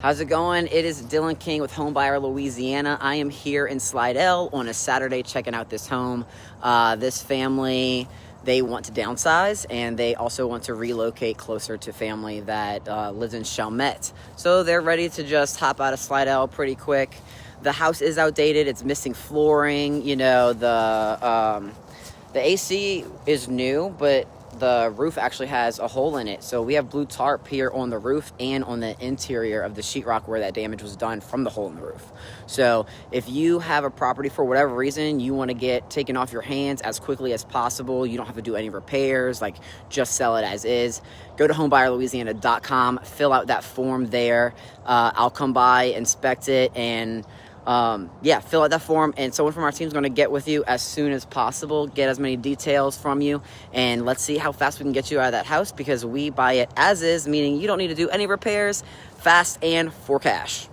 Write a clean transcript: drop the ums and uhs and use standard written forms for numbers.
How's it going? It is Dillon King with Home Buyer Louisiana. I am here in Slidell on a Saturday checking out this home. This family, they want to downsize and they also want to relocate closer to family that lives in Chalmette. So they're ready to just hop out of Slidell pretty quick. The house is outdated. It's missing flooring. You know, the AC is new, but the roof actually has a hole in it. So we have blue tarp here on the roof and on the interior of the sheetrock where that damage was done from the hole in the roof. So if you have a property for whatever reason you want to get taken off your hands as quickly as possible, you don't have to do any repairs, like just sell it as is, go to homebuyerlouisiana.com, fill out that form there. I'll come by, inspect it, and fill out that form, and someone from our team is going to get with you as soon as possible, get as many details from you, and let's see how fast we can get you out of that house, because we buy it as is, meaning you don't need to do any repairs, fast and for cash.